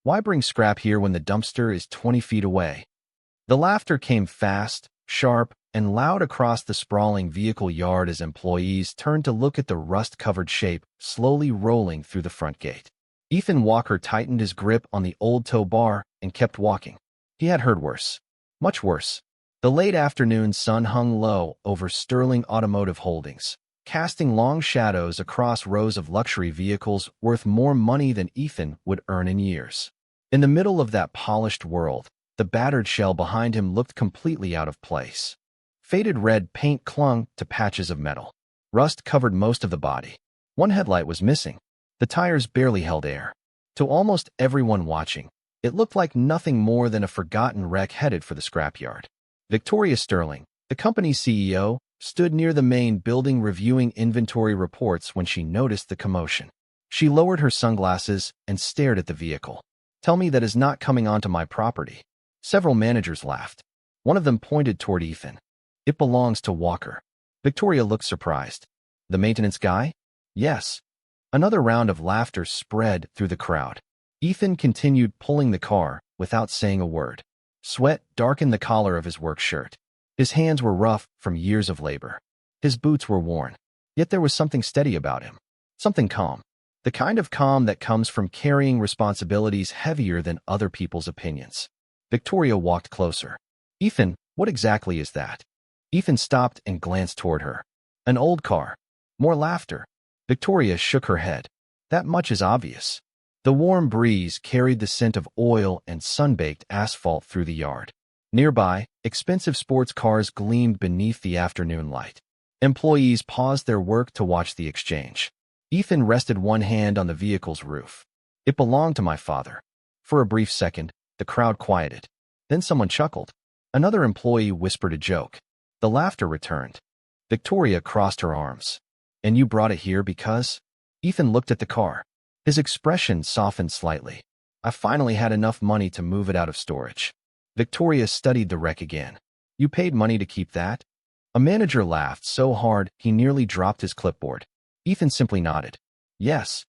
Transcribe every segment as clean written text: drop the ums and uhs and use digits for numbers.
Why bring scrap here when the dumpster is 20 feet away? The laughter came fast, sharp, and loud across the sprawling vehicle yard as employees turned to look at the rust-covered shape slowly rolling through the front gate. Ethan Walker tightened his grip on the old tow bar and kept walking. He had heard worse. Much worse. The late afternoon sun hung low over Sterling Automotive Holdings, casting long shadows across rows of luxury vehicles worth more money than Ethan would earn in years. In the middle of that polished world, the battered shell behind him looked completely out of place. Faded red paint clung to patches of metal. Rust covered most of the body. One headlight was missing. The tires barely held air. To almost everyone watching, it looked like nothing more than a forgotten wreck headed for the scrapyard. Victoria Sterling, the company's CEO, stood near the main building reviewing inventory reports when she noticed the commotion. She lowered her sunglasses and stared at the vehicle. "Tell me that is not coming onto my property." Several managers laughed. One of them pointed toward Ethan. "It belongs to Walker." Victoria looked surprised. "The maintenance guy?" "Yes." Another round of laughter spread through the crowd. Ethan continued pulling the car without saying a word. Sweat darkened the collar of his work shirt. His hands were rough from years of labor. His boots were worn. Yet there was something steady about him. Something calm. The kind of calm that comes from carrying responsibilities heavier than other people's opinions. Victoria walked closer. "Ethan, what exactly is that?" Ethan stopped and glanced toward her. "An old car." More laughter. Victoria shook her head. "That much is obvious." The warm breeze carried the scent of oil and sun-baked asphalt through the yard. Nearby, expensive sports cars gleamed beneath the afternoon light. Employees paused their work to watch the exchange. Ethan rested one hand on the vehicle's roof. "It belonged to my father." For a brief second, the crowd quieted. Then someone chuckled. Another employee whispered a joke. The laughter returned. Victoria crossed her arms. "And you brought it here because?" Ethan looked at the car. His expression softened slightly. "I finally had enough money to move it out of storage." Victoria studied the wreck again. "You paid money to keep that?" A manager laughed so hard he nearly dropped his clipboard. Ethan simply nodded. "Yes."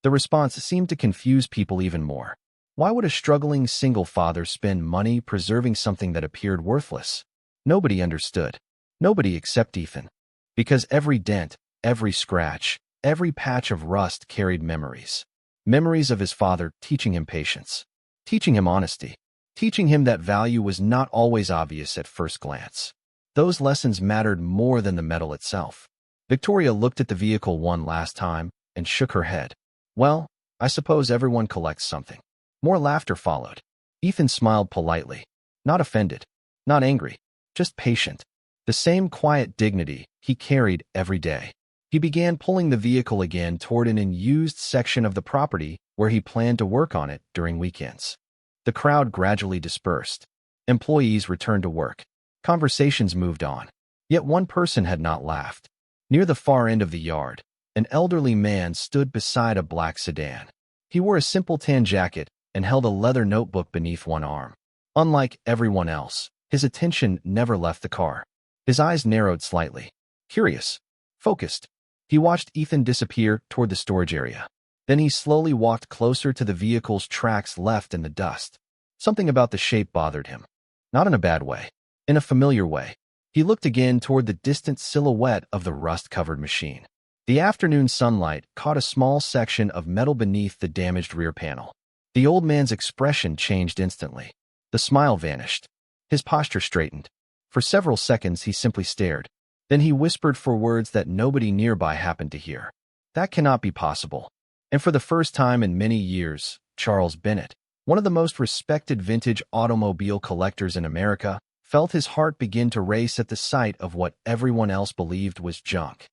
The response seemed to confuse people even more. Why would a struggling single father spend money preserving something that appeared worthless? Nobody understood. Nobody except Ethan. Because every dent, every scratch, every patch of rust carried memories. Memories of his father teaching him patience, teaching him honesty, teaching him that value was not always obvious at first glance. Those lessons mattered more than the metal itself. Victoria looked at the vehicle one last time and shook her head. "Well, I suppose everyone collects something." More laughter followed. Ethan smiled politely. Not offended, not angry, just patient. The same quiet dignity he carried every day. He began pulling the vehicle again toward an unused section of the property where he planned to work on it during weekends. The crowd gradually dispersed. Employees returned to work. Conversations moved on. Yet one person had not laughed. Near the far end of the yard, an elderly man stood beside a black sedan. He wore a simple tan jacket and held a leather notebook beneath one arm. Unlike everyone else, his attention never left the car. His eyes narrowed slightly. Curious. Focused. He watched Ethan disappear toward the storage area. Then he slowly walked closer to the vehicle's tracks left in the dust. Something about the shape bothered him. Not in a bad way. In a familiar way. He looked again toward the distant silhouette of the rust-covered machine. The afternoon sunlight caught a small section of metal beneath the damaged rear panel. The old man's expression changed instantly. The smile vanished. His posture straightened. For several seconds he simply stared. Then he whispered for words that nobody nearby happened to hear. "That cannot be possible." And for the first time in many years, Charles Bennett, one of the most respected vintage automobile collectors in America, felt his heart begin to race at the sight of what everyone else believed was junk.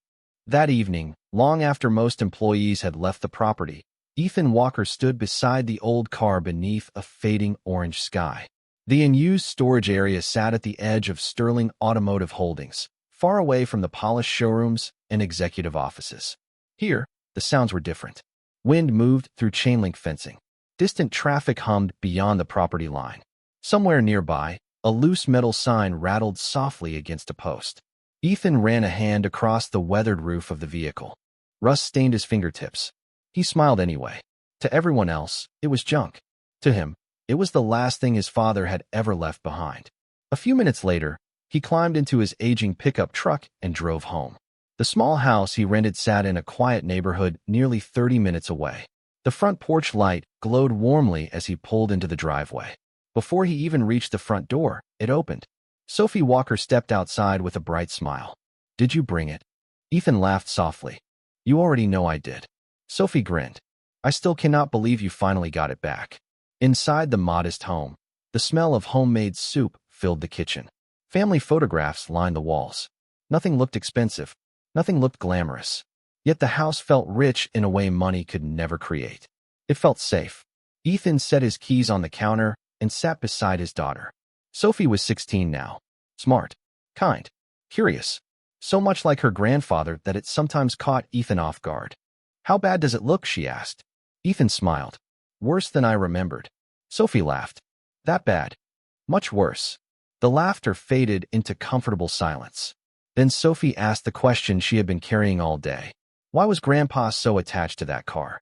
That evening, long after most employees had left the property, Ethan Walker stood beside the old car beneath a fading orange sky. The unused storage area sat at the edge of Sterling Automotive Holdings, far away from the polished showrooms and executive offices. Here, the sounds were different. Wind moved through chain-link fencing. Distant traffic hummed beyond the property line. Somewhere nearby, a loose metal sign rattled softly against a post. Ethan ran a hand across the weathered roof of the vehicle. Rust stained his fingertips. He smiled anyway. To everyone else, it was junk. To him, it was the last thing his father had ever left behind. A few minutes later, he climbed into his aging pickup truck and drove home. The small house he rented sat in a quiet neighborhood nearly 30 minutes away. The front porch light glowed warmly as he pulled into the driveway. Before he even reached the front door, it opened. Sophie Walker stepped outside with a bright smile. "Did you bring it?" Ethan laughed softly. "You already know I did." Sophie grinned. "I still cannot believe you finally got it back." Inside the modest home, the smell of homemade soup filled the kitchen. Family photographs lined the walls. Nothing looked expensive. Nothing looked glamorous. Yet the house felt rich in a way money could never create. It felt safe. Ethan set his keys on the counter and sat beside his daughter. Sophie was 16 now. Smart, kind, curious. So much like her grandfather that it sometimes caught Ethan off guard. "How bad does it look?" she asked. Ethan smiled. "Worse than I remembered." Sophie laughed. "That bad?" "Much worse." The laughter faded into comfortable silence. Then Sophie asked the question she had been carrying all day. Why was Grandpa so attached to that car?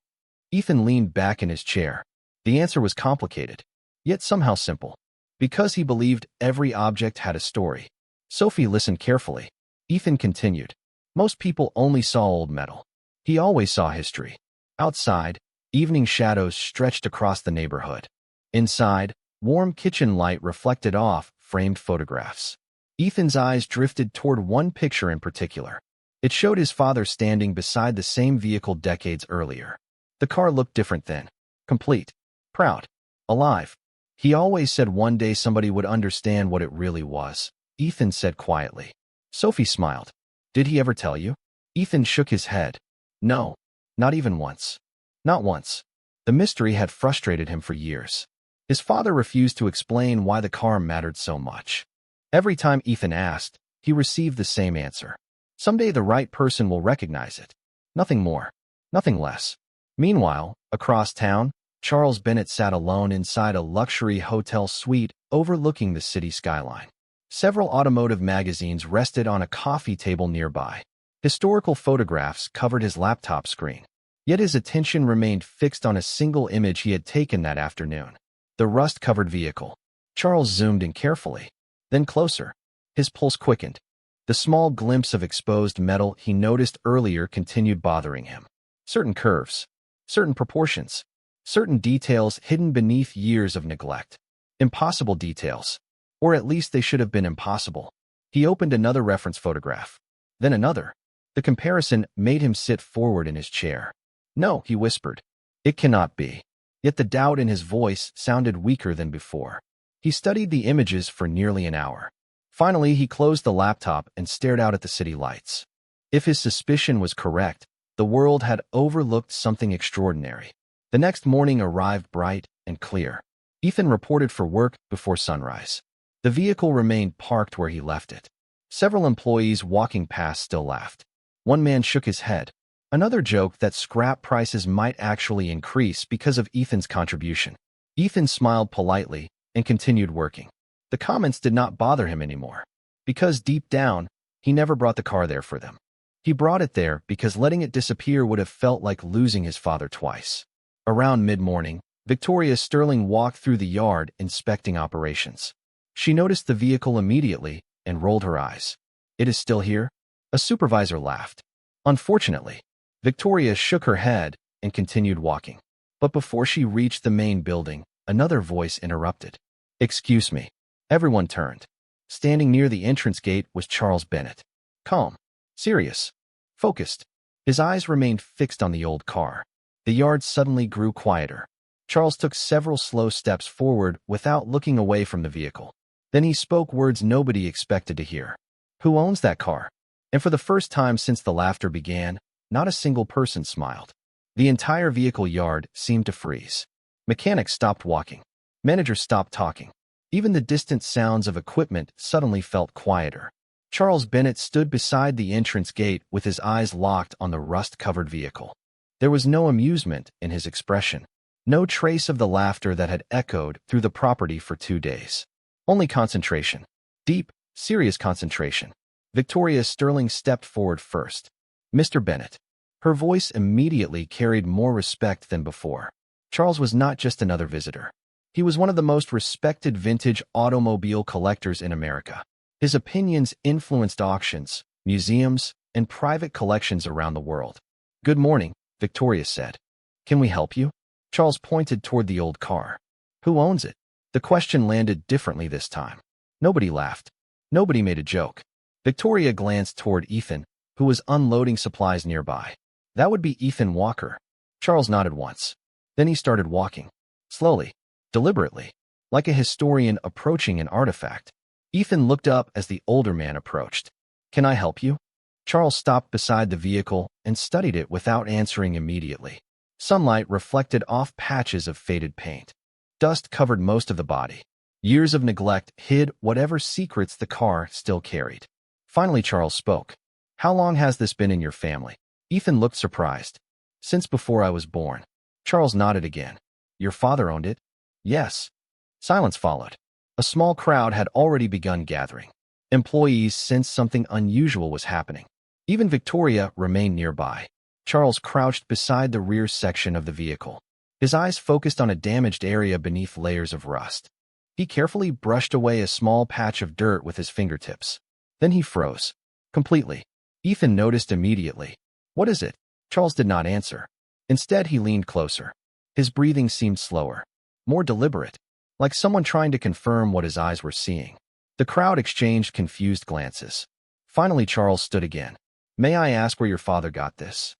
Ethan leaned back in his chair. The answer was complicated, yet somehow simple. Because he believed every object had a story. Sophie listened carefully. Ethan continued. Most people only saw old metal. He always saw history. Outside, evening shadows stretched across the neighborhood. Inside, warm kitchen light reflected off framed photographs. Ethan's eyes drifted toward one picture in particular. It showed his father standing beside the same vehicle decades earlier. The car looked different then. Complete. Proud. Alive. He always said one day somebody would understand what it really was. Ethan said quietly. Sophie smiled. Did he ever tell you? Ethan shook his head. No. Not even once. Not once. The mystery had frustrated him for years. His father refused to explain why the car mattered so much. Every time Ethan asked, he received the same answer. Someday the right person will recognize it. Nothing more. Nothing less. Meanwhile, across town, Charles Bennett sat alone inside a luxury hotel suite overlooking the city skyline. Several automotive magazines rested on a coffee table nearby. Historical photographs covered his laptop screen. Yet his attention remained fixed on a single image he had taken that afternoon. The rust-covered vehicle. Charles zoomed in carefully. Then closer. His pulse quickened. The small glimpse of exposed metal he noticed earlier continued bothering him. Certain curves. Certain proportions. Certain details hidden beneath years of neglect. Impossible details. Or at least they should have been impossible. He opened another reference photograph. Then another. The comparison made him sit forward in his chair. No, he whispered. It cannot be. Yet the doubt in his voice sounded weaker than before. He studied the images for nearly an hour. Finally, he closed the laptop and stared out at the city lights. If his suspicion was correct, the world had overlooked something extraordinary. The next morning arrived bright and clear. Ethan reported for work before sunrise. The vehicle remained parked where he left it. Several employees walking past still laughed. One man shook his head. Another joked that scrap prices might actually increase because of Ethan's contribution. Ethan smiled politely and continued working. The comments did not bother him anymore, because deep down, he never brought the car there for them. He brought it there because letting it disappear would have felt like losing his father twice. Around mid-morning, Victoria Sterling walked through the yard inspecting operations. She noticed the vehicle immediately and rolled her eyes. It is still here? A supervisor laughed. Unfortunately, Victoria shook her head and continued walking. But before she reached the main building, another voice interrupted. Excuse me. Everyone turned. Standing near the entrance gate was Charles Bennett. Calm, serious, focused. His eyes remained fixed on the old car. The yard suddenly grew quieter. Charles took several slow steps forward without looking away from the vehicle. Then he spoke words nobody expected to hear. Who owns that car? And for the first time since the laughter began, not a single person smiled. The entire vehicle yard seemed to freeze. Mechanics stopped walking. Managers stopped talking. Even the distant sounds of equipment suddenly felt quieter. Charles Bennett stood beside the entrance gate with his eyes locked on the rust-covered vehicle. There was no amusement in his expression. No trace of the laughter that had echoed through the property for 2 days. Only concentration. Deep, serious concentration. Victoria Sterling stepped forward first. Mr. Bennett. Her voice immediately carried more respect than before. Charles was not just another visitor. He was one of the most respected vintage automobile collectors in America. His opinions influenced auctions, museums, and private collections around the world. "Good morning," Victoria said. "Can we help you?" Charles pointed toward the old car. "Who owns it?" The question landed differently this time. Nobody laughed. Nobody made a joke. Victoria glanced toward Ethan, who was unloading supplies nearby. "That would be Ethan Walker." Charles nodded once. Then he started walking. Slowly, deliberately, like a historian approaching an artifact. Ethan looked up as the older man approached. "Can I help you?" Charles stopped beside the vehicle and studied it without answering immediately. Sunlight reflected off patches of faded paint. Dust covered most of the body. Years of neglect hid whatever secrets the car still carried. Finally, Charles spoke. "How long has this been in your family?" Ethan looked surprised. "Since before I was born." Charles nodded again. "Your father owned it?" "Yes." Silence followed. A small crowd had already begun gathering. Employees sensed something unusual was happening. Even Victoria remained nearby. Charles crouched beside the rear section of the vehicle. His eyes focused on a damaged area beneath layers of rust. He carefully brushed away a small patch of dirt with his fingertips. Then he froze. Completely. Ethan noticed immediately. "What is it?" Charles did not answer. Instead, he leaned closer. His breathing seemed slower, more deliberate, like someone trying to confirm what his eyes were seeing. The crowd exchanged confused glances. Finally, Charles stood again. "May I ask where your father got this?"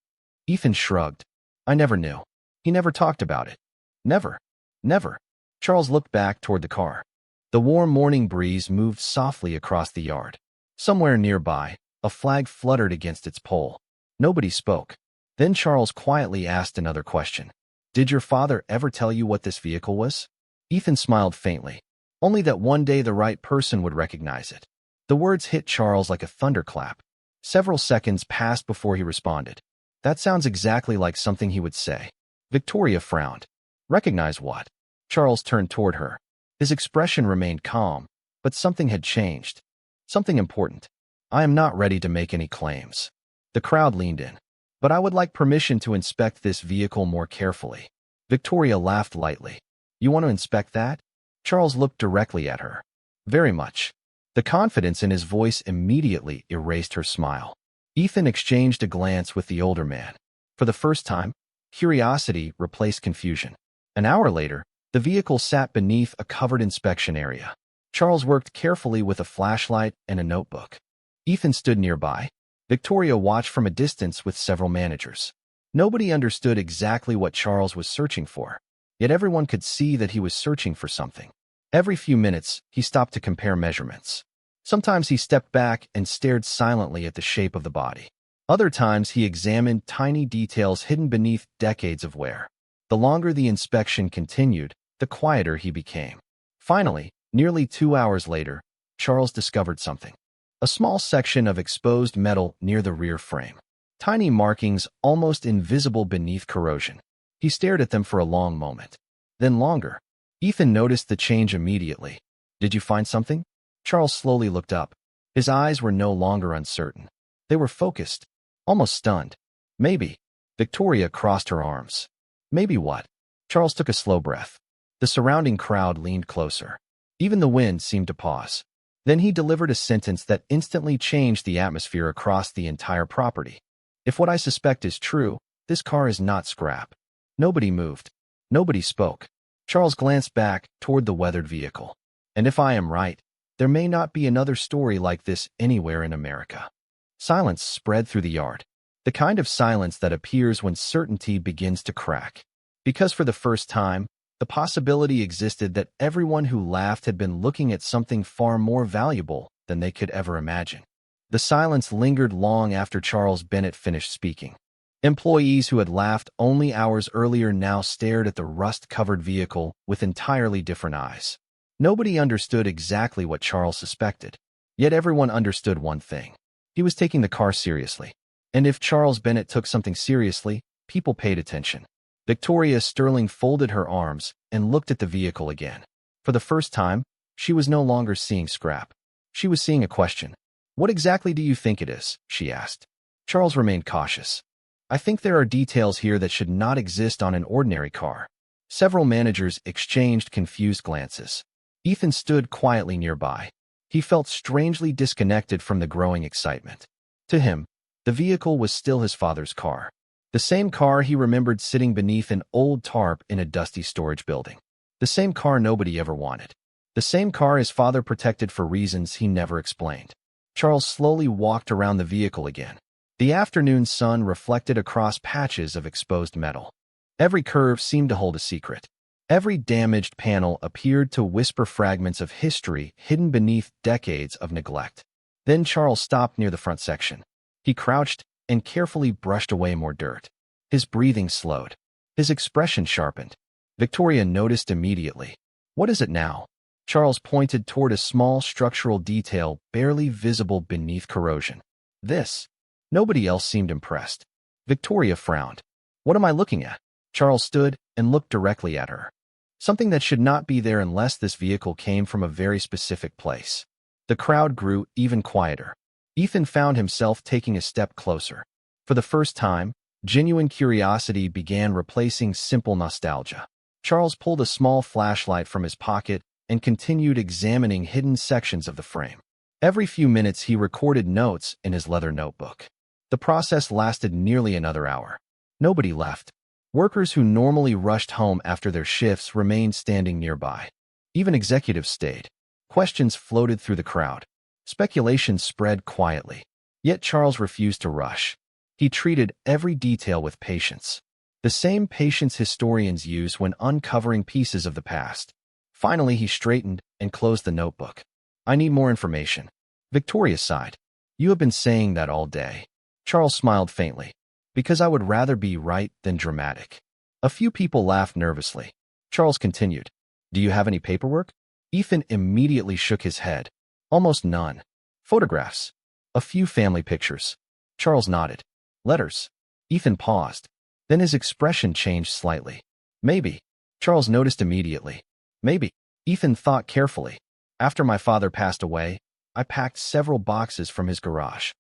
Ethan shrugged. "I never knew. He never talked about it." "Never. Never." Charles looked back toward the car. The warm morning breeze moved softly across the yard. Somewhere nearby, a flag fluttered against its pole. Nobody spoke. Then Charles quietly asked another question. "Did your father ever tell you what this vehicle was?" Ethan smiled faintly. "Only that one day the right person would recognize it." The words hit Charles like a thunderclap. Several seconds passed before he responded. "That sounds exactly like something he would say." Victoria frowned. "Recognize what?" Charles turned toward her. His expression remained calm, but something had changed. Something important. "I am not ready to make any claims." The crowd leaned in. "But I would like permission to inspect this vehicle more carefully." Victoria laughed lightly. "You want to inspect that?" Charles looked directly at her. "Very much." The confidence in his voice immediately erased her smile. Ethan exchanged a glance with the older man. For the first time, curiosity replaced confusion. An hour later, the vehicle sat beneath a covered inspection area. Charles worked carefully with a flashlight and a notebook. Ethan stood nearby. Victoria watched from a distance with several managers. Nobody understood exactly what Charles was searching for, yet everyone could see that he was searching for something. Every few minutes, he stopped to compare measurements. Sometimes he stepped back and stared silently at the shape of the body. Other times, he examined tiny details hidden beneath decades of wear. The longer the inspection continued, the quieter he became. Finally, nearly 2 hours later, Charles discovered something. A small section of exposed metal near the rear frame. Tiny markings almost invisible beneath corrosion. He stared at them for a long moment. Then longer. Ethan noticed the change immediately. "Did you find something?" Charles slowly looked up. His eyes were no longer uncertain. They were focused, almost stunned. "Maybe." Victoria crossed her arms. "Maybe what?" Charles took a slow breath. The surrounding crowd leaned closer. Even the wind seemed to pause. Then he delivered a sentence that instantly changed the atmosphere across the entire property. "If what I suspect is true, this car is not scrap." Nobody moved. Nobody spoke. Charles glanced back toward the weathered vehicle. "And if I am right, there may not be another story like this anywhere in America." Silence spread through the yard. The kind of silence that appears when certainty begins to crack. Because for the first time, the possibility existed that everyone who laughed had been looking at something far more valuable than they could ever imagine. The silence lingered long after Charles Bennett finished speaking. Employees who had laughed only hours earlier now stared at the rust-covered vehicle with entirely different eyes. Nobody understood exactly what Charles suspected. Yet everyone understood one thing. He was taking the car seriously. And if Charles Bennett took something seriously, people paid attention. Victoria Sterling folded her arms and looked at the vehicle again. For the first time, she was no longer seeing scrap. She was seeing a question. "What exactly do you think it is?" she asked. Charles remained cautious. "I think there are details here that should not exist on an ordinary car." Several managers exchanged confused glances. Ethan stood quietly nearby. He felt strangely disconnected from the growing excitement. To him, the vehicle was still his father's car. The same car he remembered sitting beneath an old tarp in a dusty storage building. The same car nobody ever wanted. The same car his father protected for reasons he never explained. Charles slowly walked around the vehicle again. The afternoon sun reflected across patches of exposed metal. Every curve seemed to hold a secret. Every damaged panel appeared to whisper fragments of history hidden beneath decades of neglect. Then Charles stopped near the front section. He crouched and carefully brushed away more dirt. His breathing slowed. His expression sharpened. Victoria noticed immediately. "What is it now?" Charles pointed toward a small structural detail barely visible beneath corrosion. "This." Nobody else seemed impressed. Victoria frowned. "What am I looking at?" Charles stood and looked directly at her. Something that should not be there unless this vehicle came from a very specific place. The crowd grew even quieter. Ethan found himself taking a step closer. For the first time, genuine curiosity began replacing simple nostalgia. Charles pulled a small flashlight from his pocket and continued examining hidden sections of the frame. Every few minutes he recorded notes in his leather notebook. The process lasted nearly another hour. Nobody left. Workers who normally rushed home after their shifts remained standing nearby. Even executives stayed. Questions floated through the crowd. Speculation spread quietly. Yet Charles refused to rush. He treated every detail with patience. The same patience historians use when uncovering pieces of the past. Finally, he straightened and closed the notebook. "I need more information." Victoria sighed. "You have been saying that all day." Charles smiled faintly. "Because I would rather be right than dramatic." A few people laughed nervously. Charles continued. "Do you have any paperwork?" Ethan immediately shook his head. "Almost none." "Photographs?" "A few family pictures." Charles nodded. "Letters?" Ethan paused. Then his expression changed slightly. "Maybe." Charles noticed immediately. "Maybe." Ethan thought carefully. "After my father passed away, I packed several boxes from his garage."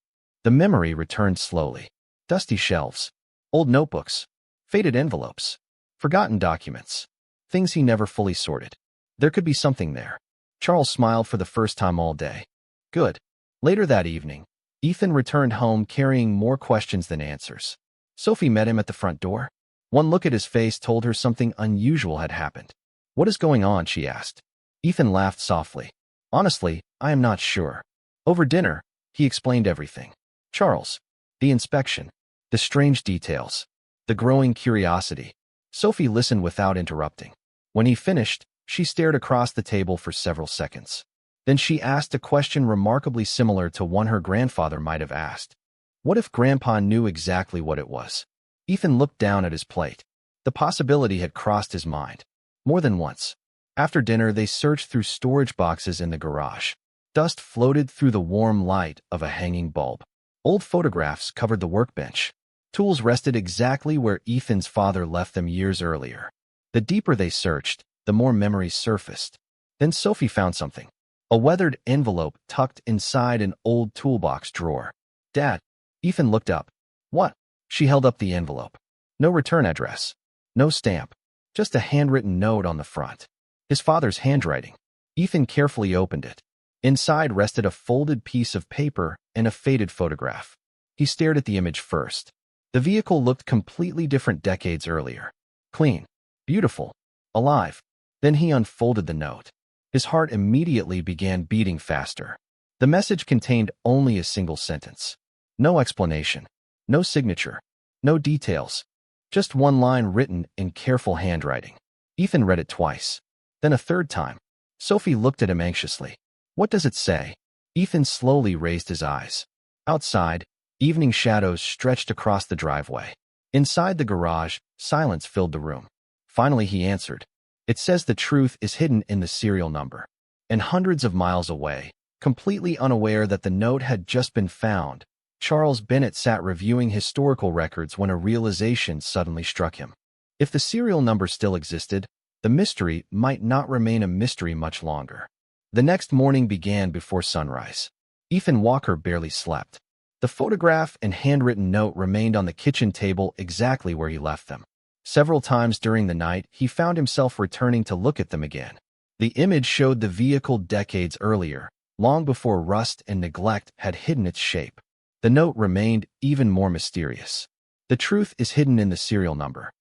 The memory returned slowly. Dusty shelves, old notebooks, faded envelopes, forgotten documents, things he never fully sorted. There could be something there. Charles smiled for the first time all day. Good. Later that evening, Ethan returned home carrying more questions than answers. Sophie met him at the front door. One look at his face told her something unusual had happened. "What is going on?" she asked. Ethan laughed softly. "Honestly, I am not sure." Over dinner, he explained everything. Charles, the inspection, the strange details, the growing curiosity. Sophie listened without interrupting. When he finished, she stared across the table for several seconds. Then she asked a question remarkably similar to one her grandfather might have asked. What if Grandpa knew exactly what it was? Ethan looked down at his plate. The possibility had crossed his mind. More than once. After dinner, they searched through storage boxes in the garage. Dust floated through the warm light of a hanging bulb. Old photographs covered the workbench. Tools rested exactly where Ethan's father left them years earlier. The deeper they searched, the more memories surfaced. Then Sophie found something. A weathered envelope tucked inside an old toolbox drawer. "Dad." Ethan looked up. "What?" She held up the envelope. No return address. No stamp. Just a handwritten note on the front. His father's handwriting. Ethan carefully opened it. Inside rested a folded piece of paper and a faded photograph. He stared at the image first. The vehicle looked completely different decades earlier. Clean. Beautiful. Alive. Then he unfolded the note. His heart immediately began beating faster. The message contained only a single sentence. No explanation. No signature. No details. Just one line written in careful handwriting. Ethan read it twice. Then a third time. Sophie looked at him anxiously. "What does it say?" Ethan slowly raised his eyes. Outside, evening shadows stretched across the driveway. Inside the garage, silence filled the room. Finally he answered. "It says the truth is hidden in the serial number." And hundreds of miles away, completely unaware that the note had just been found, Charles Bennett sat reviewing historical records when a realization suddenly struck him. If the serial number still existed, the mystery might not remain a mystery much longer. The next morning began before sunrise. Ethan Walker barely slept. The photograph and handwritten note remained on the kitchen table exactly where he left them. Several times during the night, he found himself returning to look at them again. The image showed the vehicle decades earlier, long before rust and neglect had hidden its shape. The note remained even more mysterious. The truth is hidden in the serial number.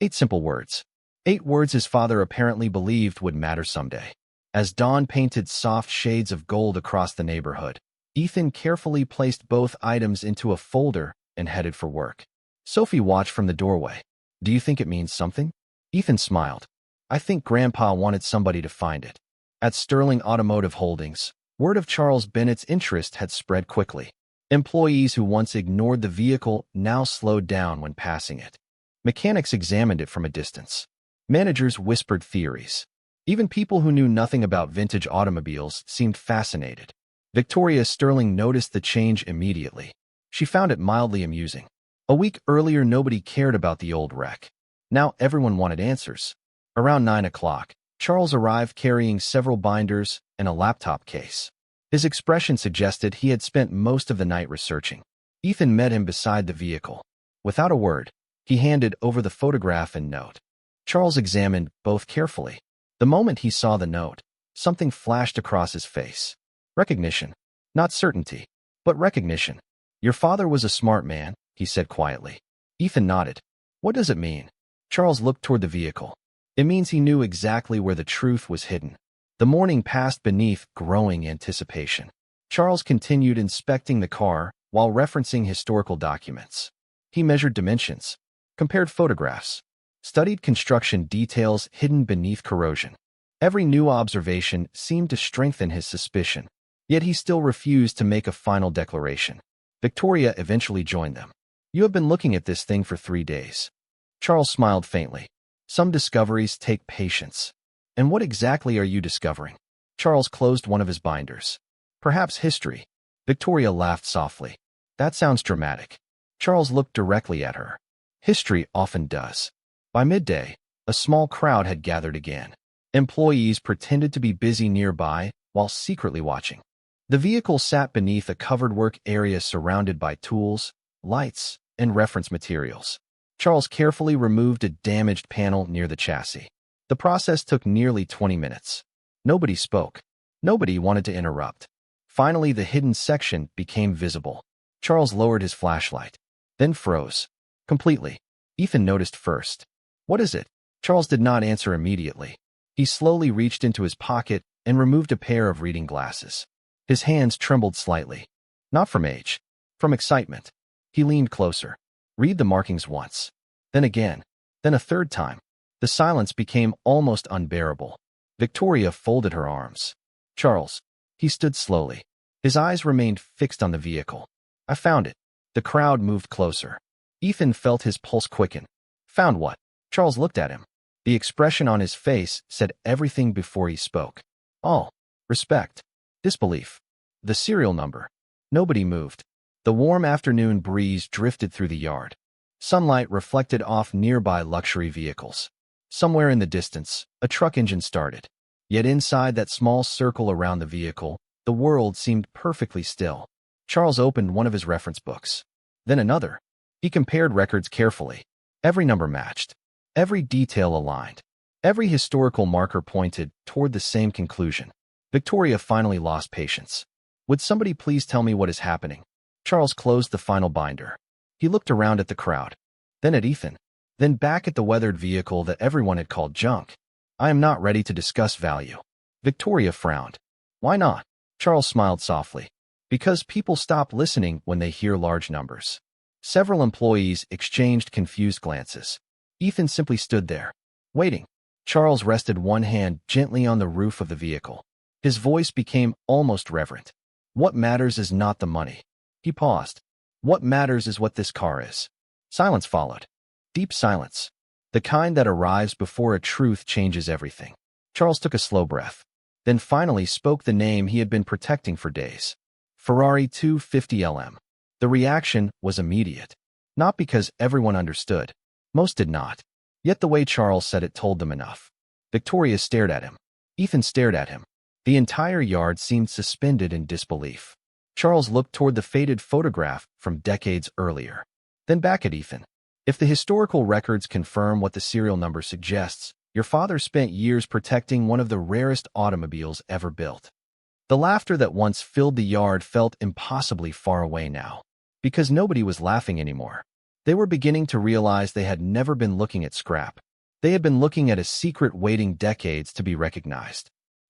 8 simple words. 8 words his father apparently believed would matter someday. As dawn painted soft shades of gold across the neighborhood, Ethan carefully placed both items into a folder and headed for work. Sophie watched from the doorway. "Do you think it means something?" Ethan smiled. "I think Grandpa wanted somebody to find it." At Sterling Automotive Holdings, word of Charles Bennett's interest had spread quickly. Employees who once ignored the vehicle now slowed down when passing it. Mechanics examined it from a distance. Managers whispered theories. Even people who knew nothing about vintage automobiles seemed fascinated. Victoria Sterling noticed the change immediately. She found it mildly amusing. A week earlier, nobody cared about the old wreck. Now everyone wanted answers. Around 9 o'clock, Charles arrived carrying several binders and a laptop case. His expression suggested he had spent most of the night researching. Ethan met him beside the vehicle. Without a word, he handed over the photograph and note. Charles examined both carefully. The moment he saw the note, something flashed across his face. Recognition. Not certainty, but recognition. "Your father was a smart man," he said quietly. Ethan nodded. "What does it mean?" Charles looked toward the vehicle. "It means he knew exactly where the truth was hidden." The morning passed beneath growing anticipation. Charles continued inspecting the car while referencing historical documents. He measured dimensions, compared photographs, studied construction details hidden beneath corrosion. Every new observation seemed to strengthen his suspicion, yet he still refused to make a final declaration. Victoria eventually joined them. "You have been looking at this thing for 3 days." Charles smiled faintly. "Some discoveries take patience." "And what exactly are you discovering?" Charles closed one of his binders. "Perhaps history." Victoria laughed softly. "That sounds dramatic." Charles looked directly at her. "History often does." By midday, a small crowd had gathered again. Employees pretended to be busy nearby while secretly watching. The vehicle sat beneath a covered work area surrounded by tools, lights, and reference materials. Charles carefully removed a damaged panel near the chassis. The process took nearly 20 minutes. Nobody spoke. Nobody wanted to interrupt. Finally, the hidden section became visible. Charles lowered his flashlight, then froze. Completely. Ethan noticed first. "What is it?" Charles did not answer immediately. He slowly reached into his pocket and removed a pair of reading glasses. His hands trembled slightly. Not from age, from excitement. He leaned closer. "Read the markings once." Then again. Then a third time. The silence became almost unbearable. Victoria folded her arms. "Charles." He stood slowly. His eyes remained fixed on the vehicle. "I found it." The crowd moved closer. Ethan felt his pulse quicken. "Found what?" Charles looked at him. The expression on his face said everything before he spoke. "All. Respect. Disbelief. The serial number." Nobody moved. The warm afternoon breeze drifted through the yard. Sunlight reflected off nearby luxury vehicles. Somewhere in the distance, a truck engine started. Yet inside that small circle around the vehicle, the world seemed perfectly still. Charles opened one of his reference books. Then another. He compared records carefully. Every number matched. Every detail aligned. Every historical marker pointed toward the same conclusion. Victoria finally lost patience. "Would somebody please tell me what is happening?" Charles closed the final binder. He looked around at the crowd, then at Ethan, then back at the weathered vehicle that everyone had called junk. "I am not ready to discuss value." Victoria frowned. "Why not?" Charles smiled softly. "Because people stop listening when they hear large numbers." Several employees exchanged confused glances. Ethan simply stood there, waiting. Charles rested one hand gently on the roof of the vehicle. His voice became almost reverent. "What matters is not the money." He paused. "What matters is what this car is." Silence followed. Deep silence. The kind that arrives before a truth changes everything. Charles took a slow breath, then finally spoke the name he had been protecting for days. Ferrari 250 LM. The reaction was immediate. Not because everyone understood. Most did not. Yet the way Charles said it told them enough. Victoria stared at him. Ethan stared at him. The entire yard seemed suspended in disbelief. Charles looked toward the faded photograph from decades earlier, then back at Ethan. If the historical records confirm what the serial number suggests, your father spent years protecting one of the rarest automobiles ever built. The laughter that once filled the yard felt impossibly far away now, because nobody was laughing anymore. They were beginning to realize they had never been looking at scrap. They had been looking at a secret waiting decades to be recognized.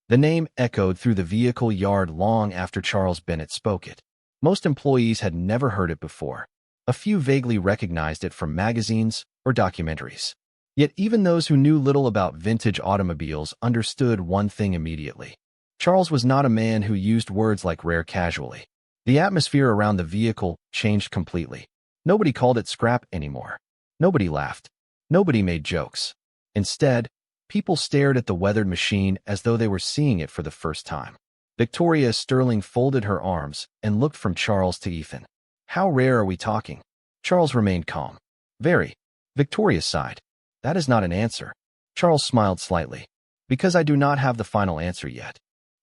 The name echoed through the vehicle yard long after Charles Bennett spoke it. Most employees had never heard it before. A few vaguely recognized it from magazines or documentaries. Yet even those who knew little about vintage automobiles understood one thing immediately. Charles was not a man who used words like rare casually. The atmosphere around the vehicle changed completely. Nobody called it scrap anymore. Nobody laughed. Nobody made jokes. Instead, people stared at the weathered machine as though they were seeing it for the first time. Victoria Sterling folded her arms and looked from Charles to Ethan. How rare are we talking? Charles remained calm. Very. Victoria sighed. That is not an answer. Charles smiled slightly. Because I do not have the final answer yet.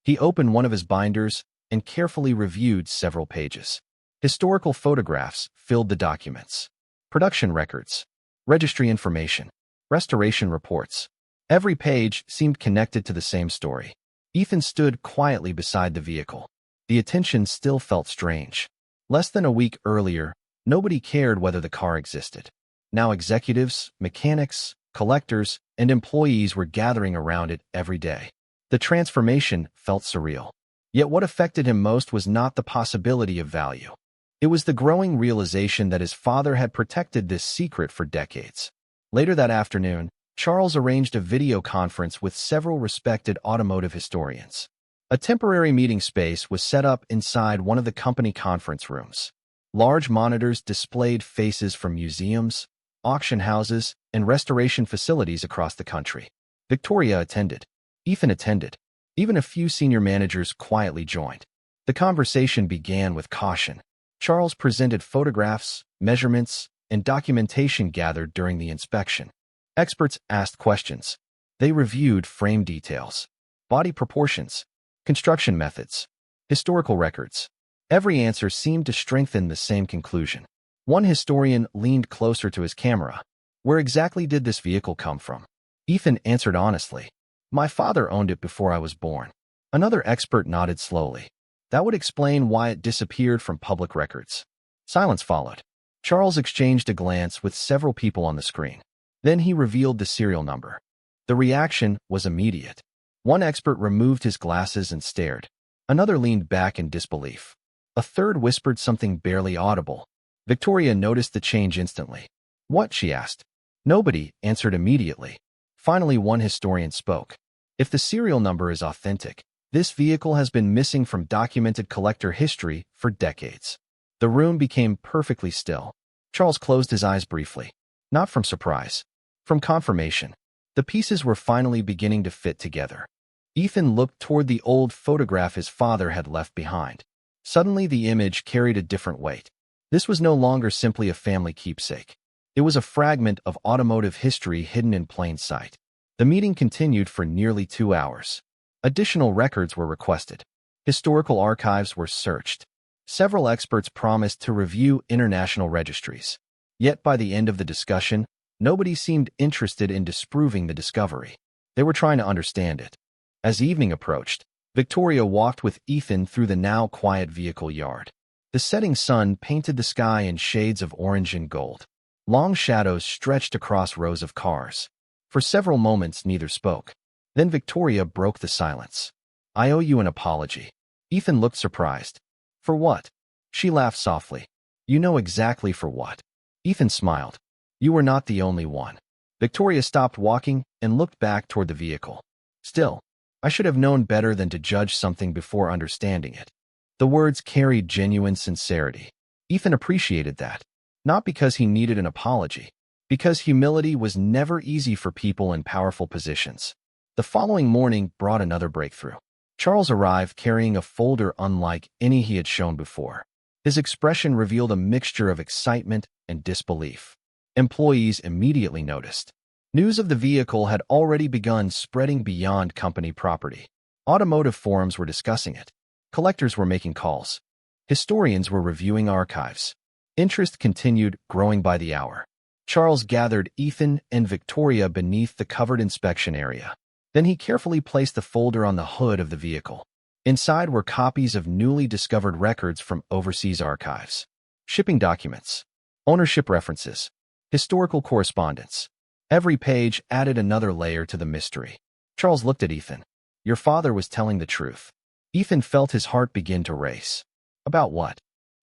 He opened one of his binders and carefully reviewed several pages. Historical photographs filled the documents. Production records, registry information, restoration reports. Every page seemed connected to the same story. Ethan stood quietly beside the vehicle. The attention still felt strange. Less than a week earlier, nobody cared whether the car existed. Now executives, mechanics, collectors, and employees were gathering around it every day. The transformation felt surreal. Yet what affected him most was not the possibility of value. It was the growing realization that his father had protected this secret for decades. Later that afternoon, Charles arranged a video conference with several respected automotive historians. A temporary meeting space was set up inside one of the company conference rooms. Large monitors displayed faces from museums, auction houses, and restoration facilities across the country. Victoria attended. Ethan attended. Even a few senior managers quietly joined. The conversation began with caution. Charles presented photographs, measurements, and documentation gathered during the inspection. Experts asked questions. They reviewed frame details, body proportions, construction methods, historical records. Every answer seemed to strengthen the same conclusion. One historian leaned closer to his camera. Where exactly did this vehicle come from? Ethan answered honestly. My father owned it before I was born. Another expert nodded slowly. That would explain why it disappeared from public records. Silence followed. Charles exchanged a glance with several people on the screen. Then he revealed the serial number. The reaction was immediate. One expert removed his glasses and stared. Another leaned back in disbelief. A third whispered something barely audible. Victoria noticed the change instantly. What? She asked. Nobody answered immediately. Finally, one historian spoke. If the serial number is authentic, this vehicle has been missing from documented collector history for decades. The room became perfectly still. Charles closed his eyes briefly. Not from surprise. From confirmation. The pieces were finally beginning to fit together. Ethan looked toward the old photograph his father had left behind. Suddenly the image carried a different weight. This was no longer simply a family keepsake. It was a fragment of automotive history hidden in plain sight. The meeting continued for nearly 2 hours. Additional records were requested. Historical archives were searched. Several experts promised to review international registries. Yet by the end of the discussion, nobody seemed interested in disproving the discovery. They were trying to understand it. As evening approached, Victoria walked with Ethan through the now quiet vehicle yard. The setting sun painted the sky in shades of orange and gold. Long shadows stretched across rows of cars. For several moments, neither spoke. Then Victoria broke the silence. I owe you an apology. Ethan looked surprised. For what? She laughed softly. You know exactly for what. Ethan smiled. You were not the only one. Victoria stopped walking and looked back toward the vehicle. Still, I should have known better than to judge something before understanding it. The words carried genuine sincerity. Ethan appreciated that. Not because he needed an apology, because humility was never easy for people in powerful positions. The following morning brought another breakthrough. Charles arrived carrying a folder unlike any he had shown before. His expression revealed a mixture of excitement and disbelief. Employees immediately noticed. News of the vehicle had already begun spreading beyond company property. Automotive forums were discussing it. Collectors were making calls. Historians were reviewing archives. Interest continued, growing by the hour. Charles gathered Ethan and Victoria beneath the covered inspection area. Then he carefully placed the folder on the hood of the vehicle. Inside were copies of newly discovered records from overseas archives, shipping documents, ownership references, historical correspondence. Every page added another layer to the mystery. Charles looked at Ethan. Your father was telling the truth. Ethan felt his heart begin to race. About what?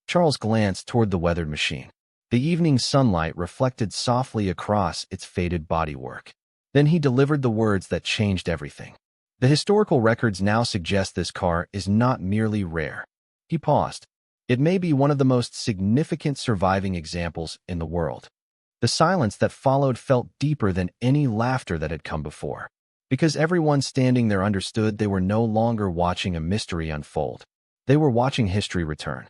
Charles glanced toward the weathered machine. The evening sunlight reflected softly across its faded bodywork. Then he delivered the words that changed everything. The historical records now suggest this car is not merely rare. He paused. It may be one of the most significant surviving examples in the world. The silence that followed felt deeper than any laughter that had come before, because everyone standing there understood they were no longer watching a mystery unfold. They were watching history return.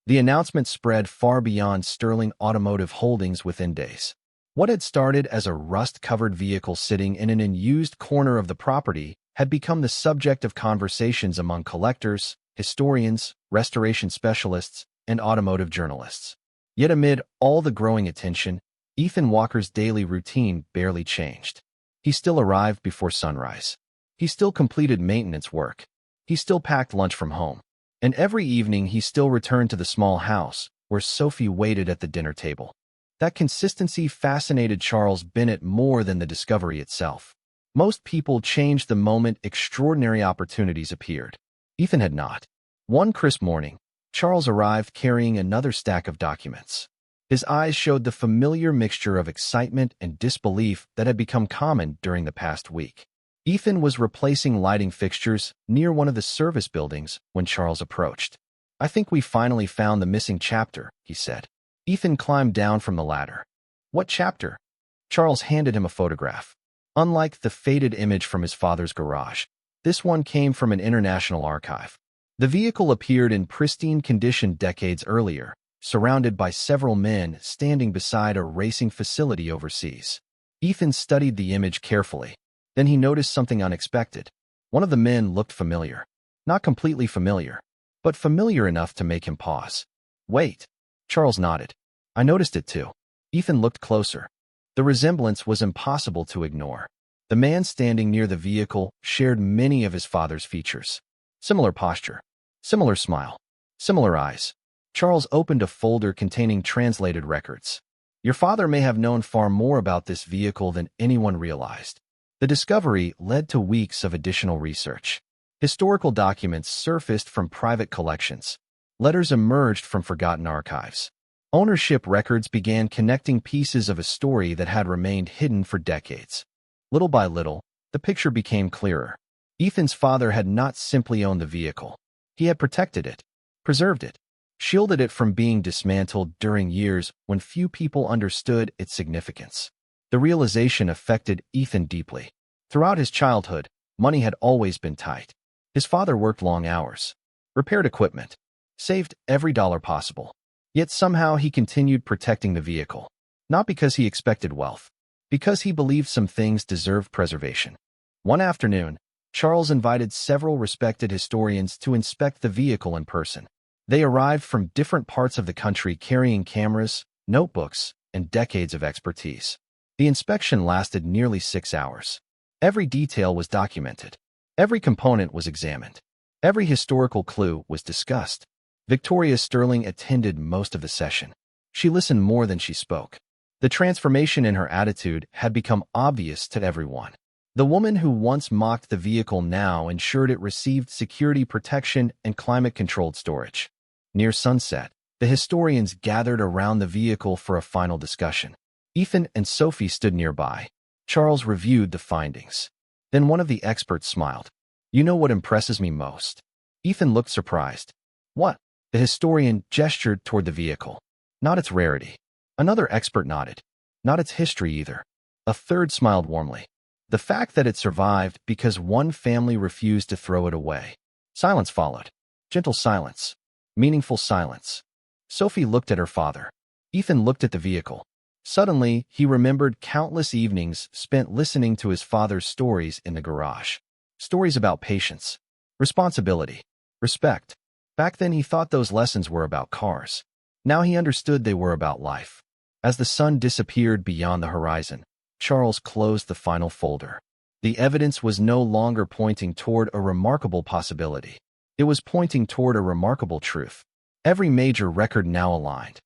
The announcement spread far beyond Sterling Automotive Holdings within days. What had started as a rust-covered vehicle sitting in an unused corner of the property had become the subject of conversations among collectors, historians, restoration specialists, and automotive journalists. Yet amid all the growing attention, Ethan Walker's daily routine barely changed. He still arrived before sunrise. He still completed maintenance work. He still packed lunch from home. And every evening he still returned to the small house where Sophie waited at the dinner table. That consistency fascinated Charles Bennett more than the discovery itself. Most people changed the moment extraordinary opportunities appeared. Ethan had not. One crisp morning, Charles arrived carrying another stack of documents. His eyes showed the familiar mixture of excitement and disbelief that had become common during the past week. Ethan was replacing lighting fixtures near one of the service buildings when Charles approached. I think we finally found the missing chapter, he said. Ethan climbed down from the ladder. What chapter? Charles handed him a photograph. Unlike the faded image from his father's garage, this one came from an international archive. The vehicle appeared in pristine condition decades earlier, surrounded by several men standing beside a racing facility overseas. Ethan studied the image carefully. Then he noticed something unexpected. One of the men looked familiar. Not completely familiar, but familiar enough to make him pause. Wait. Charles nodded. I noticed it too. Ethan looked closer. The resemblance was impossible to ignore. The man standing near the vehicle shared many of his father's features. Similar posture, similar smile, similar eyes. Charles opened a folder containing translated records. Your father may have known far more about this vehicle than anyone realized. The discovery led to weeks of additional research. Historical documents surfaced from private collections. Letters emerged from forgotten archives. Ownership records began connecting pieces of a story that had remained hidden for decades. Little by little, the picture became clearer. Ethan's father had not simply owned the vehicle. He had protected it, preserved it, shielded it from being dismantled during years when few people understood its significance. The realization affected Ethan deeply. Throughout his childhood, money had always been tight. His father worked long hours, repaired equipment, saved every dollar possible. Yet somehow he continued protecting the vehicle. Not because he expected wealth, because he believed some things deserved preservation. One afternoon, Charles invited several respected historians to inspect the vehicle in person. They arrived from different parts of the country carrying cameras, notebooks, and decades of expertise. The inspection lasted nearly 6 hours. Every detail was documented. Every component was examined. Every historical clue was discussed. Victoria Sterling attended most of the session. She listened more than she spoke. The transformation in her attitude had become obvious to everyone. The woman who once mocked the vehicle now ensured it received security protection and climate-controlled storage. Near sunset, the historians gathered around the vehicle for a final discussion. Ethan and Sophie stood nearby. Charles reviewed the findings. Then one of the experts smiled. You know what impresses me most? Ethan looked surprised. What? The historian gestured toward the vehicle. Not its rarity. Another expert nodded. Not its history either. A third smiled warmly. The fact that it survived because one family refused to throw it away. Silence followed. Gentle silence. Meaningful silence. Sophie looked at her father. Ethan looked at the vehicle. Suddenly, he remembered countless evenings spent listening to his father's stories in the garage. Stories about patience, responsibility, respect. Back then he thought those lessons were about cars. Now he understood they were about life. As the sun disappeared beyond the horizon, Charles closed the final folder. The evidence was no longer pointing toward a remarkable possibility. It was pointing toward a remarkable truth. Every major record now aligned.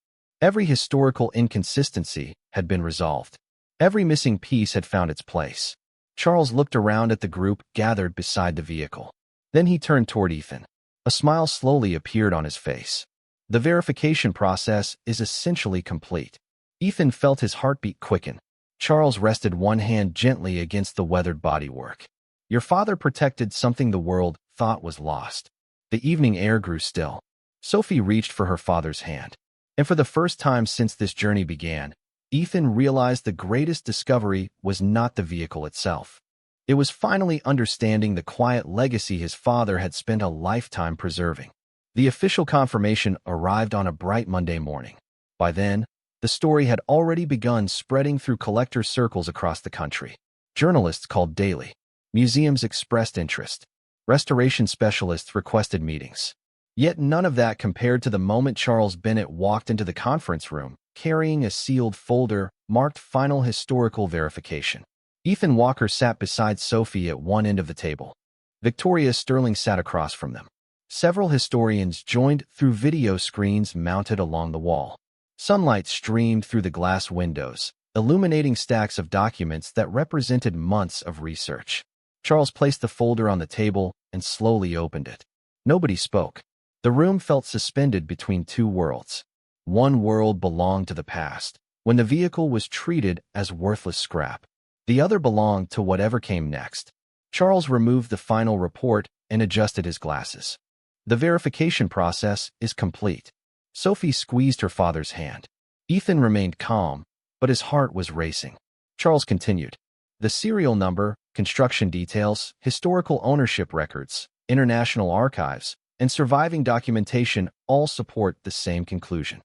Every historical inconsistency had been resolved. Every missing piece had found its place. Charles looked around at the group gathered beside the vehicle. Then he turned toward Ethan. A smile slowly appeared on his face. The verification process is essentially complete. Ethan felt his heartbeat quicken. Charles rested one hand gently against the weathered bodywork. Your father protected something the world thought was lost. The evening air grew still. Sophie reached for her father's hand. And for the first time since this journey began, Ethan realized the greatest discovery was not the vehicle itself. It was finally understanding the quiet legacy his father had spent a lifetime preserving. The official confirmation arrived on a bright Monday morning. By then, the story had already begun spreading through collector circles across the country. Journalists called daily. Museums expressed interest. Restoration specialists requested meetings. Yet none of that compared to the moment Charles Bennett walked into the conference room, carrying a sealed folder marked Final Historical Verification. Ethan Walker sat beside Sophie at one end of the table. Victoria Sterling sat across from them. Several historians joined through video screens mounted along the wall. Sunlight streamed through the glass windows, illuminating stacks of documents that represented months of research. Charles placed the folder on the table and slowly opened it. Nobody spoke. The room felt suspended between two worlds. One world belonged to the past, when the vehicle was treated as worthless scrap. The other belonged to whatever came next. Charles removed the final report and adjusted his glasses. The verification process is complete. Sophie squeezed her father's hand. Ethan remained calm, but his heart was racing. Charles continued. The serial number, construction details, historical ownership records, international archives, and surviving documentation all support the same conclusion.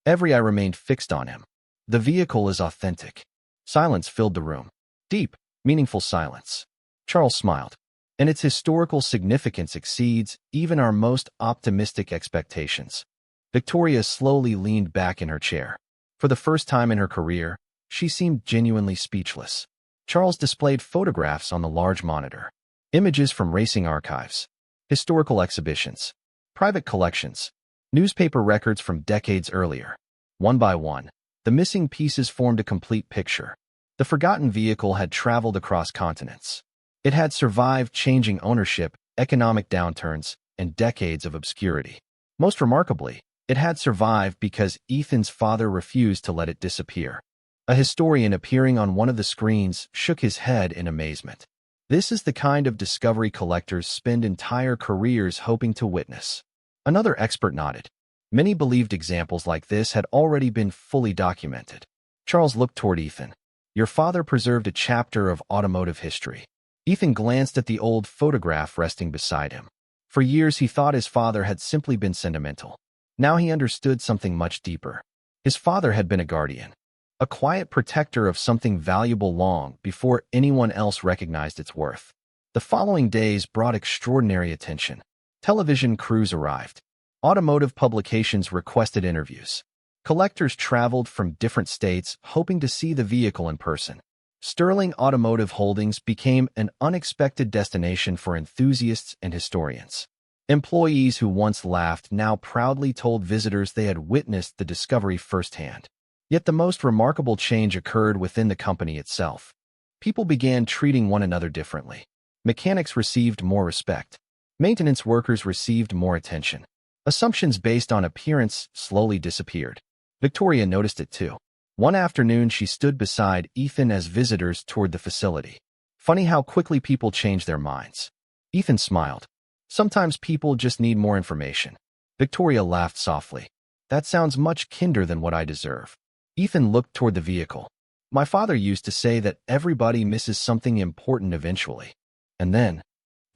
Every eye remained fixed on him. The vehicle is authentic. Silence filled the room. Deep, meaningful silence. Charles smiled. And its historical significance exceeds even our most optimistic expectations. Victoria slowly leaned back in her chair. For the first time in her career, she seemed genuinely speechless. Charles displayed photographs on the large monitor. Images from racing archives, historical exhibitions, private collections, newspaper records from decades earlier. One by one, the missing pieces formed a complete picture. The forgotten vehicle had traveled across continents. It had survived changing ownership, economic downturns, and decades of obscurity. Most remarkably, it had survived because Ethan's father refused to let it disappear. A historian appearing on one of the screens shook his head in amazement. This is the kind of discovery collectors spend entire careers hoping to witness. Another expert nodded. Many believed examples like this had already been fully documented. Charles looked toward Ethan. Your father preserved a chapter of automotive history. Ethan glanced at the old photograph resting beside him. For years he thought his father had simply been sentimental. Now he understood something much deeper. His father had been a guardian. A quiet protector of something valuable long before anyone else recognized its worth. The following days brought extraordinary attention. Television crews arrived. Automotive publications requested interviews. Collectors traveled from different states hoping to see the vehicle in person. Sterling Automotive Holdings became an unexpected destination for enthusiasts and historians. Employees who once laughed now proudly told visitors they had witnessed the discovery firsthand. Yet the most remarkable change occurred within the company itself. People began treating one another differently. Mechanics received more respect. Maintenance workers received more attention. Assumptions based on appearance slowly disappeared. Victoria noticed it too. One afternoon she stood beside Ethan as visitors toured the facility. Funny how quickly people change their minds. Ethan smiled. Sometimes people just need more information. Victoria laughed softly. That sounds much kinder than what I deserve. Ethan looked toward the vehicle. My father used to say that everybody misses something important eventually. And then?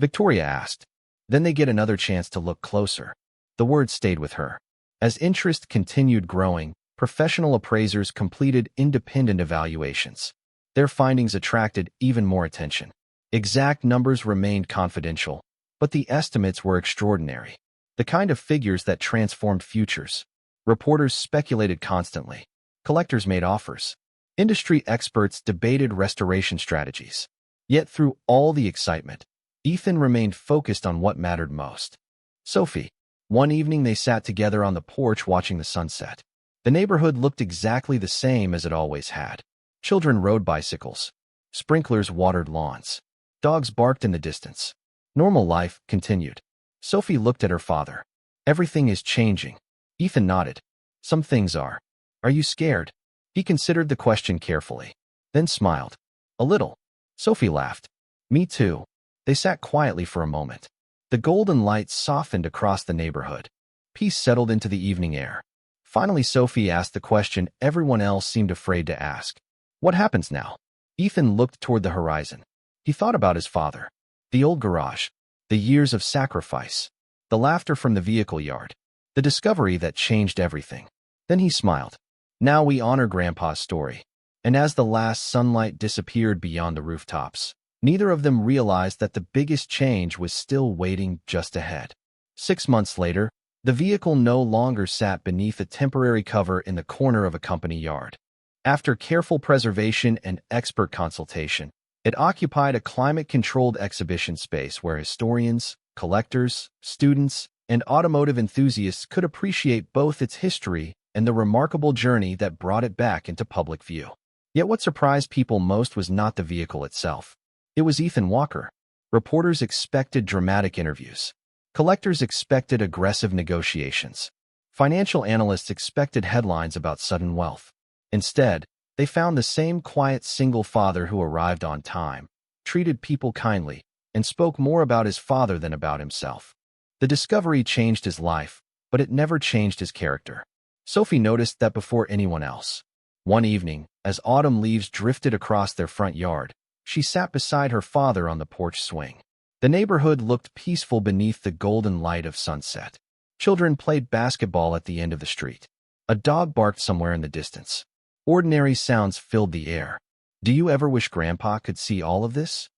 Victoria asked. Then they get another chance to look closer. The word stayed with her. As interest continued growing, professional appraisers completed independent evaluations. Their findings attracted even more attention. Exact numbers remained confidential, but the estimates were extraordinary. The kind of figures that transformed futures. Reporters speculated constantly. Collectors made offers. Industry experts debated restoration strategies. Yet through all the excitement, Ethan remained focused on what mattered most. Sophie. One evening they sat together on the porch watching the sunset. The neighborhood looked exactly the same as it always had. Children rode bicycles. Sprinklers watered lawns. Dogs barked in the distance. Normal life continued. Sophie looked at her father. Everything is changing. Ethan nodded. Some things are. Are you scared? He considered the question carefully, then smiled. A little. Sophie laughed. Me too. They sat quietly for a moment. The golden light softened across the neighborhood. Peace settled into the evening air. Finally, Sophie asked the question everyone else seemed afraid to ask. What happens now? Ethan looked toward the horizon. He thought about his father. The old garage. The years of sacrifice. The laughter from the vehicle yard. The discovery that changed everything. Then he smiled. Now we honor Grandpa's story. And as the last sunlight disappeared beyond the rooftops, neither of them realized that the biggest change was still waiting just ahead. 6 months later, the vehicle no longer sat beneath a temporary cover in the corner of a company yard. After careful preservation and expert consultation, it occupied a climate-controlled exhibition space where historians, collectors, students, and automotive enthusiasts could appreciate both its history and the remarkable journey that brought it back into public view. Yet what surprised people most was not the vehicle itself. It was Ethan Walker. Reporters expected dramatic interviews. Collectors expected aggressive negotiations. Financial analysts expected headlines about sudden wealth. Instead, they found the same quiet single father who arrived on time, treated people kindly, and spoke more about his father than about himself. The discovery changed his life, but it never changed his character. Sophie noticed that before anyone else. One evening, as autumn leaves drifted across their front yard, she sat beside her father on the porch swing. The neighborhood looked peaceful beneath the golden light of sunset. Children played basketball at the end of the street. A dog barked somewhere in the distance. Ordinary sounds filled the air. Do you ever wish Grandpa could see all of this?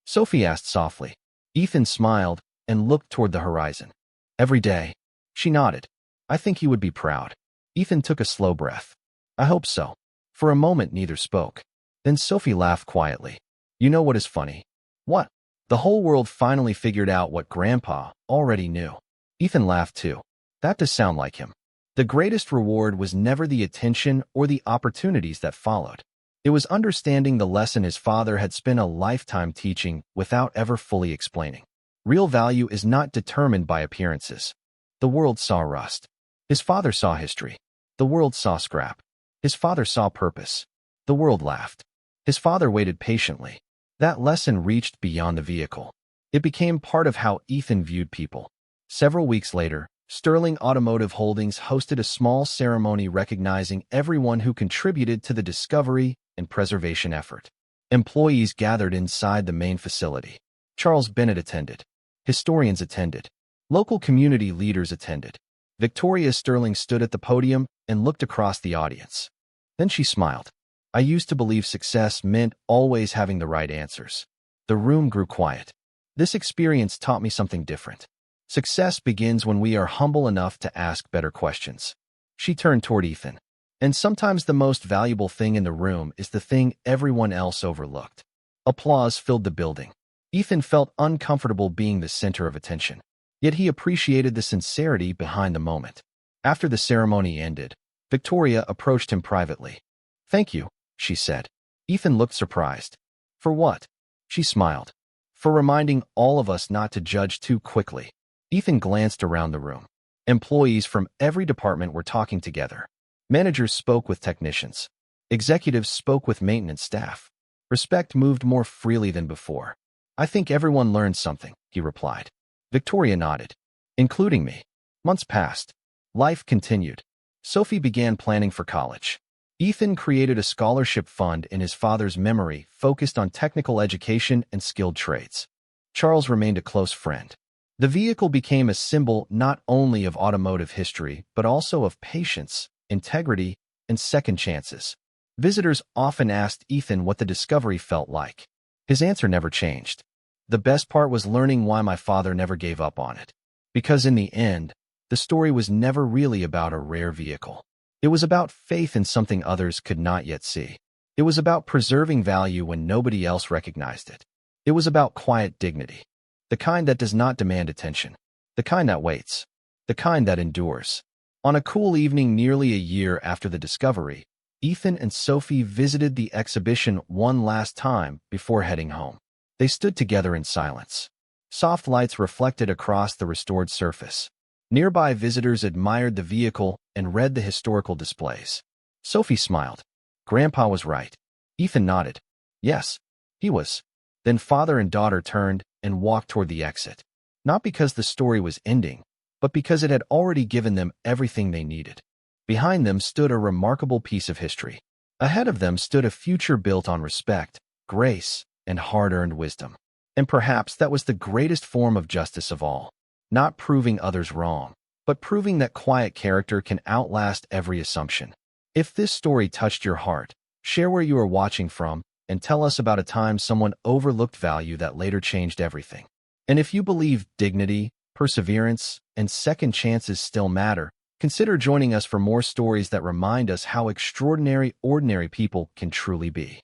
Sophie asked softly. Ethan smiled and looked toward the horizon. Every day. She nodded. I think he would be proud. Ethan took a slow breath. I hope so. For a moment neither spoke. Then Sophie laughed quietly. You know what is funny? What? The whole world finally figured out what Grandpa already knew. Ethan laughed too. That does sound like him. The greatest reward was never the attention or the opportunities that followed. It was understanding the lesson his father had spent a lifetime teaching without ever fully explaining. Real value is not determined by appearances. The world saw rust. His father saw history. The world saw scrap. His father saw purpose. The world laughed. His father waited patiently. That lesson reached beyond the vehicle. It became part of how Ethan viewed people. Several weeks later, Sterling Automotive Holdings hosted a small ceremony recognizing everyone who contributed to the discovery and preservation effort. Employees gathered inside the main facility. Charles Bennett attended. Historians attended. Local community leaders attended. Victoria Sterling stood at the podium and looked across the audience. Then she smiled. I used to believe success meant always having the right answers. The room grew quiet. This experience taught me something different. Success begins when we are humble enough to ask better questions. She turned toward Ethan. And sometimes the most valuable thing in the room is the thing everyone else overlooked. Applause filled the building. Ethan felt uncomfortable being the center of attention. Yet he appreciated the sincerity behind the moment. After the ceremony ended, Victoria approached him privately. Thank you, she said. Ethan looked surprised. For what? She smiled. For reminding all of us not to judge too quickly. Ethan glanced around the room. Employees from every department were talking together. Managers spoke with technicians. Executives spoke with maintenance staff. Respect moved more freely than before. I think everyone learned something, he replied. Victoria nodded. Including me. Months passed. Life continued. Sophie began planning for college. Ethan created a scholarship fund in his father's memory focused on technical education and skilled trades. Charles remained a close friend. The vehicle became a symbol not only of automotive history, but also of patience, integrity, and second chances. Visitors often asked Ethan what the discovery felt like. His answer never changed. The best part was learning why my father never gave up on it. Because in the end, the story was never really about a rare vehicle. It was about faith in something others could not yet see. It was about preserving value when nobody else recognized it. It was about quiet dignity, the kind that does not demand attention, the kind that waits, the kind that endures. On a cool evening nearly a year after the discovery, Ethan and Sophie visited the exhibition one last time before heading home. They stood together in silence. Soft lights reflected across the restored surface. Nearby visitors admired the vehicle and read the historical displays. Sophie smiled. Grandpa was right. Ethan nodded. Yes, he was. Then father and daughter turned and walked toward the exit. Not because the story was ending, but because it had already given them everything they needed. Behind them stood a remarkable piece of history. Ahead of them stood a future built on respect, grace, and hard-earned wisdom. And perhaps that was the greatest form of justice of all. Not proving others wrong, but proving that quiet character can outlast every assumption. If this story touched your heart, share where you are watching from and tell us about a time someone overlooked value that later changed everything. And if you believe dignity, perseverance, and second chances still matter, consider joining us for more stories that remind us how extraordinary ordinary people can truly be.